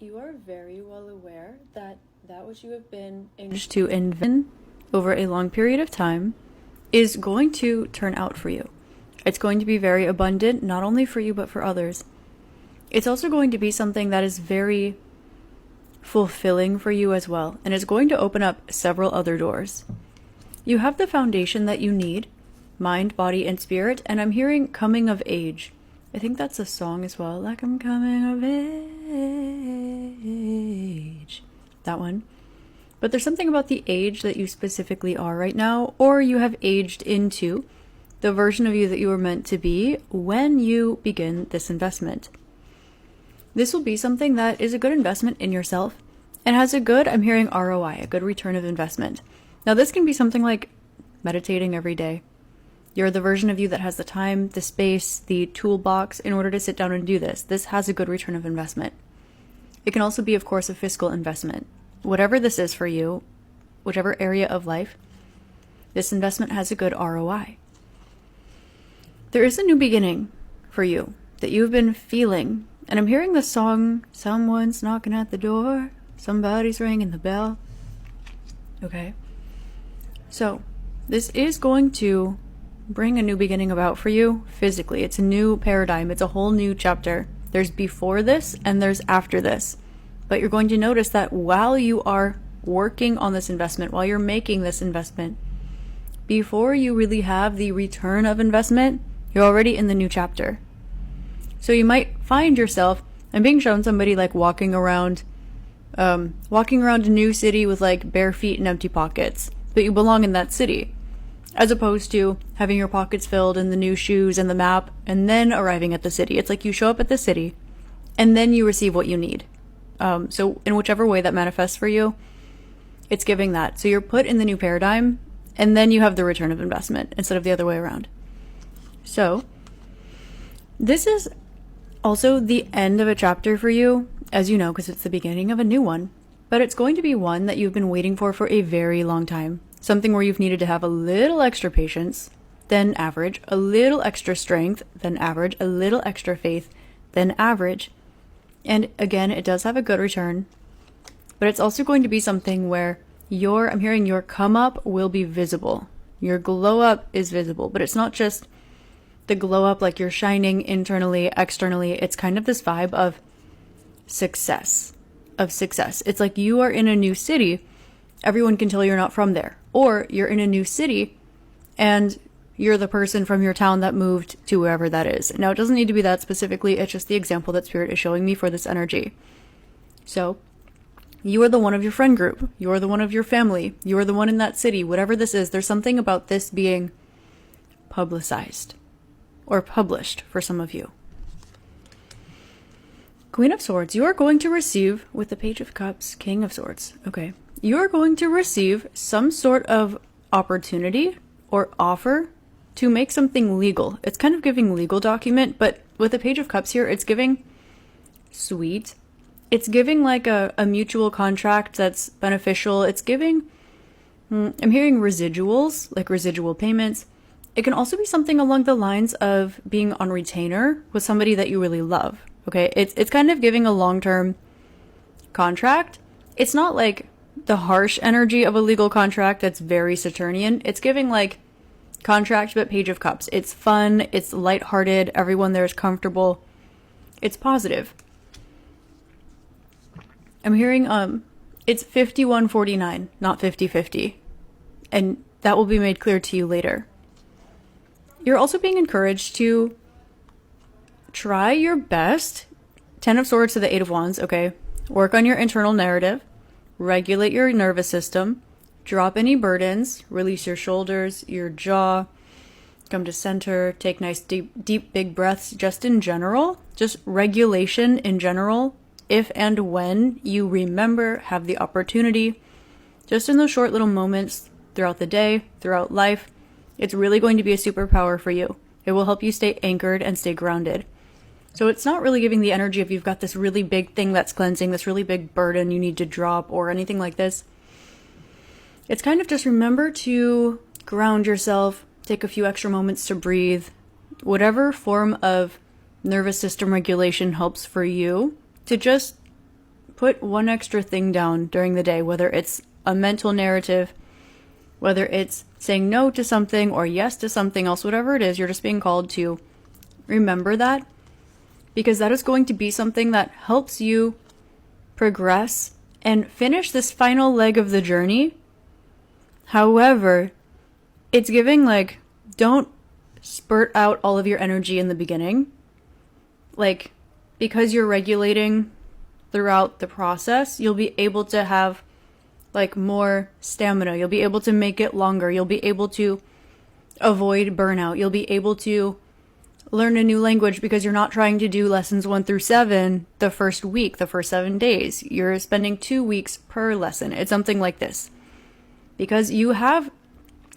You are very well aware that that which you have been engaged to invent over a long period of time is going to turn out for you. It's going to be very abundant, not only for you, but for others. It's also going to be something that is very fulfilling for you as well, and it's going to open up several other doors. You have the foundation that you need, mind, body, and spirit, and I'm hearing coming of age. I think that's a song as well, like I'm coming of age. That one. But there's something about the age that you specifically are right now, or you have aged into the version of you that you were meant to be when you begin this investment. This will be something that is a good investment in yourself and has a good, I'm hearing ROI, a good return of investment. Now this can be something like meditating every day. You're the version of you that has the time, the space, the toolbox in order to sit down and do this. This has a good return of investment. It can also be, of course, a fiscal investment. Whatever this is for you, whichever area of life, this investment has a good ROI. There is a new beginning for you that you've been feeling. And I'm hearing the song, someone's knocking at the door, somebody's ringing the bell. Okay. So, this is going to bring a new beginning about for you physically. It's a new paradigm. It's a whole new chapter. There's before this and there's after this. But you're going to notice that while you are working on this investment, while you're making this investment, before you really have the return of investment, you're already in the new chapter. So you might find yourself, I'm being shown somebody like walking around a new city with like bare feet and empty pockets, but you belong in that city, as opposed to having your pockets filled and the new shoes and the map and then arriving at the city. It's like you show up at the city and then you receive what you need. So in whichever way that manifests for you, it's giving that. So you're put in the new paradigm and then you have the return of investment instead of the other way around. So this is also the end of a chapter for you, as you know, because it's the beginning of a new one. But it's going to be one that you've been waiting for a very long time. Something where you've needed to have a little extra patience than average, a little extra strength than average, a little extra faith than average. And again, it does have a good return. But it's also going to be something where I'm hearing your come up will be visible. Your glow up is visible, but it's not just the glow up like you're shining internally, externally. It's kind of this vibe of success. It's like you are in a new city. Everyone can tell you're not from there. Or you're in a new city and you're the person from your town that moved to wherever that is. Now, it doesn't need to be that specifically. It's just the example that Spirit is showing me for this energy. So, you are the one of your friend group. You are the one of your family. You are the one in that city. Whatever this is, there's something about this being publicized. Or published for some of you. Queen of Swords, you are going to receive, with the Page of Cups, King of Swords, okay. You are going to receive some sort of opportunity or offer to make something legal. It's kind of giving legal document, but with the Page of Cups here, it's giving sweet. It's giving like a mutual contract that's beneficial. It's giving, I'm hearing residuals, like residual payments. It can also be something along the lines of being on retainer with somebody that you really love. Okay, it's kind of giving a long-term contract. It's not like the harsh energy of a legal contract that's very Saturnian. It's giving like contract but Page of Cups. It's fun, it's lighthearted, everyone there is comfortable. It's positive. I'm hearing it's 51-49, not 50-50. And that will be made clear to you later. You're also being encouraged to try your best. 10 of Swords to the 8 of Wands, okay? Work on your internal narrative. Regulate your nervous system. Drop any burdens. Release your shoulders, your jaw. Come to center. Take nice, deep, big breaths. Just in general. Just regulation in general. If and when you remember, have the opportunity. Just in those short little moments throughout the day, throughout life. It's really going to be a superpower for you. It will help you stay anchored and stay grounded. So it's not really giving the energy of you've got this really big thing that's cleansing, this really big burden you need to drop or anything like this. It's kind of just remember to ground yourself, take a few extra moments to breathe. Whatever form of nervous system regulation helps for you to just put one extra thing down during the day, whether it's a mental narrative, whether it's saying no to something or yes to something else, whatever it is, you're just being called to remember that, because that is going to be something that helps you progress and finish this final leg of the journey. However, it's giving like, don't spurt out all of your energy in the beginning. Like, because you're regulating throughout the process, you'll be able to have like more stamina. You'll be able to make it longer. You'll be able to avoid burnout. You'll be able to learn a new language because you're not trying to do lessons 1 through 7 the first week, the first 7 days. You're spending 2 weeks per lesson. It's something like this. Because you have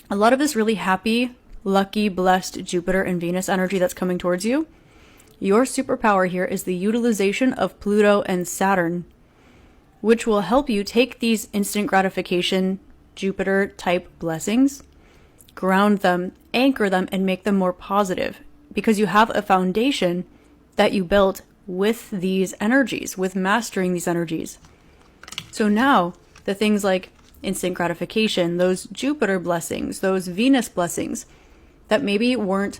a lot of this really happy, lucky, blessed Jupiter and Venus energy that's coming towards you. Your superpower here is the utilization of Pluto and Saturn, which will help you take these instant gratification Jupiter type blessings, ground them, anchor them, and make them more positive, because you have a foundation that you built with these energies, with mastering these energies. So now the things like instant gratification, those Jupiter blessings, those Venus blessings that maybe weren't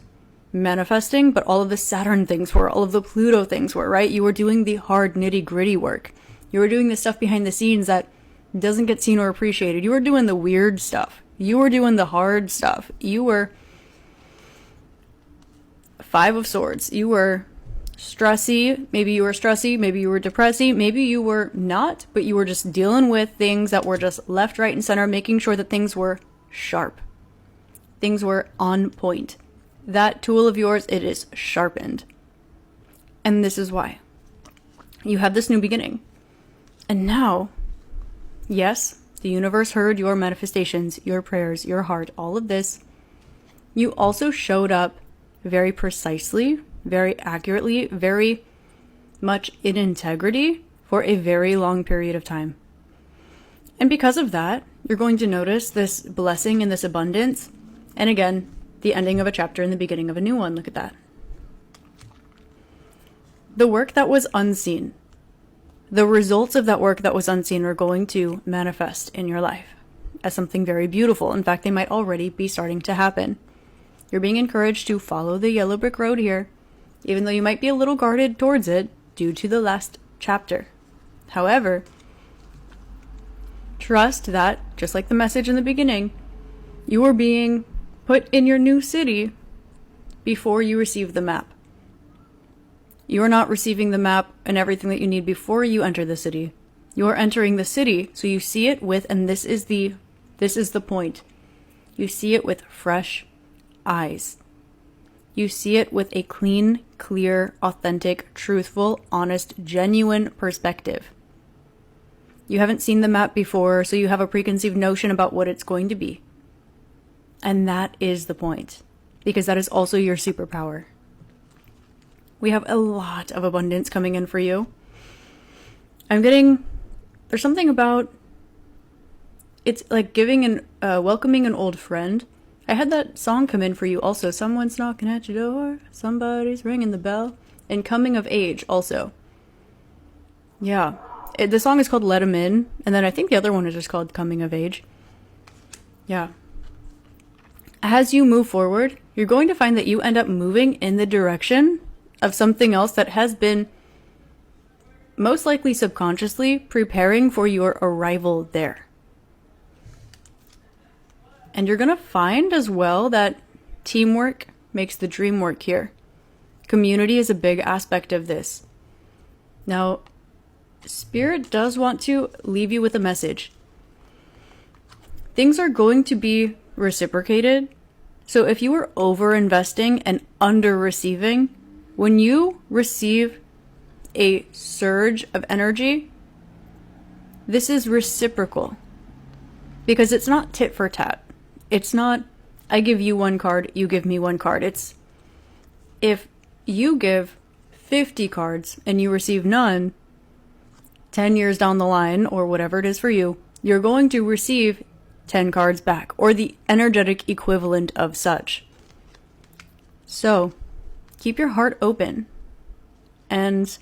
manifesting, but all of the Saturn things were, all of the Pluto things were, right? You were doing the hard nitty gritty work. You were doing the stuff behind the scenes that doesn't get seen or appreciated. You were doing the weird stuff. You were doing the hard stuff. You were 5 of Swords. You were stressy. Maybe you were stressy. Maybe you were depressy. Maybe you were not, but you were just dealing with things that were just left, right, and center, making sure that things were sharp. Things were on point. That tool of yours, it is sharpened. And this is why. You have this new beginning. And now, yes, the universe heard your manifestations, your prayers, your heart, all of this. You also showed up very precisely, very accurately, very much in integrity for a very long period of time. And because of that, you're going to notice this blessing and this abundance. And again, the ending of a chapter and the beginning of a new one. Look at that. The work that was unseen. The results of that work that was unseen are going to manifest in your life as something very beautiful. In fact, they might already be starting to happen. You're being encouraged to follow the yellow brick road here, even though you might be a little guarded towards it due to the last chapter. However, trust that, just like the message in the beginning, you are being put in your new city before you receive the map. You are not receiving the map and everything that you need before you enter the city. You are entering the city, so you see it with, and this is the point. You see it with fresh eyes. You see it with a clean, clear, authentic, truthful, honest, genuine perspective. You haven't seen the map before, so you have a preconceived notion about what it's going to be. And that is the point, because that is also your superpower. We have a lot of abundance coming in for you. There's something about, it's like welcoming an old friend. I had that song come in for you also. Someone's knocking at your door, somebody's ringing the bell. And coming of age also. Yeah. The song is called Let 'Em In, and then I think the other one is just called Coming of Age. Yeah. As you move forward, you're going to find that you end up moving in the direction of something else that has been most likely subconsciously preparing for your arrival there. And you're going to find as well that teamwork makes the dream work here. Community is a big aspect of this. Now, Spirit does want to leave you with a message. Things are going to be reciprocated. So if you were over investing and under receiving, when you receive a surge of energy, this is reciprocal. Because it's not tit for tat. It's not, I give you one card, you give me one card. It's, if you give 50 cards and you receive none, 10 years down the line, or whatever it is for you, you're going to receive 10 cards back, or the energetic equivalent of such. So, keep your heart open and